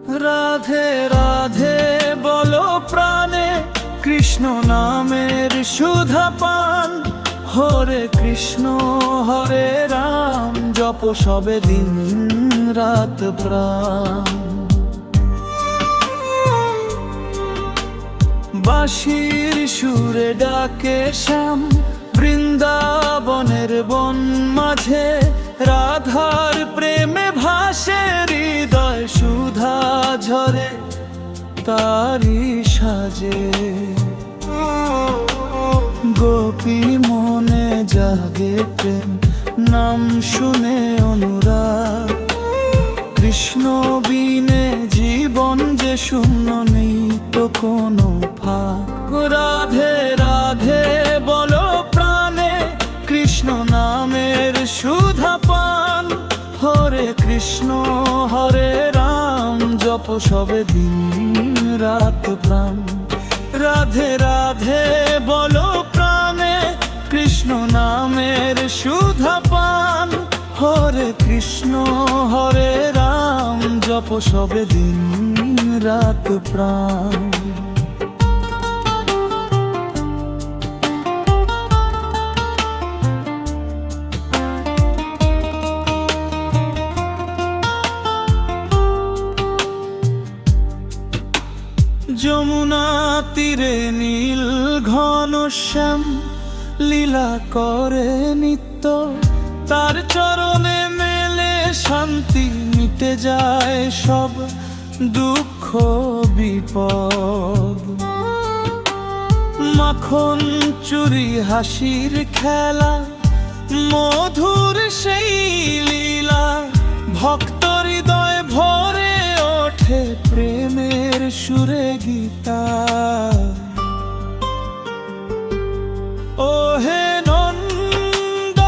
রাধে রাধে বলো প্রাণে, কৃষ্ণ নামের সুধা পান। হরে কৃষ্ণ হরে রাম, জপ সবে দিন রাত প্রাণ। বাঁশির সুরে ডাকে শ্যাম, বৃন্দাবনের বন মাঝে। রাধার প্রেমে ভাসে হৃদয়, সুধা ঝরে তারি সাজে। গোপী মনে জাগে প্রেম, নাম শুনে অনুরাগ। কৃষ্ণ বিনে জীবন যে শূন্য, নেই তো কোনো ফাঁক। রাধে রাধে বলো প্রাণে, কৃষ্ণ নামের সুধা পান। হরে কৃষ্ণ হরে রাম, জপ সবে দিন রাত প্রাণ। রাধে রাধে বলো প্রাণে, কৃষ্ণ নামের সুধা পান। হরে কৃষ্ণ হরে রাম, জপ সবে দিন রাত প্রাণ। যমুনা তীরে নীল ঘন শ্যাম, লীলা করে নিত্য। তার চরণে মেলে শান্তি, মিটে যায় সব দুঃখ বিপদ। মাখন চুরি হাসির খেলা, মধুর সেই লীলা। ভক্ত হৃদয় ভরে ওঠে প্রেমের সুরে গীতা। ও হে নন্দলাল,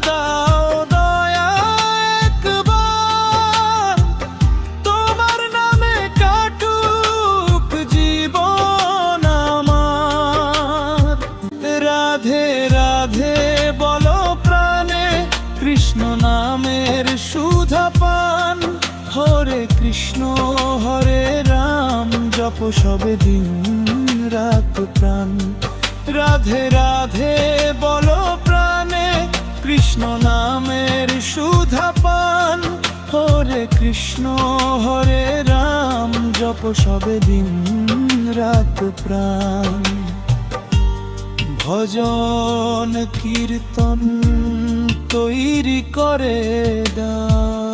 দাও দয়া একবার, তোমার নামে কাটুক জীবন আমার। রাধে রাধে বলো প্রাণে, কৃষ্ণ নামের সুধা পান। হরে কৃষ্ণ হরে রাম, জপ সবে দিন রাত প্রাণ। রাধে রাধে বলো প্রাণে, কৃষ্ণ নামের সুধা পান। হরে কৃষ্ণ হরে রাম, জপ সবে দিন রাত প্রাণ। ভজন কীর্তন তৈরি করে দাও।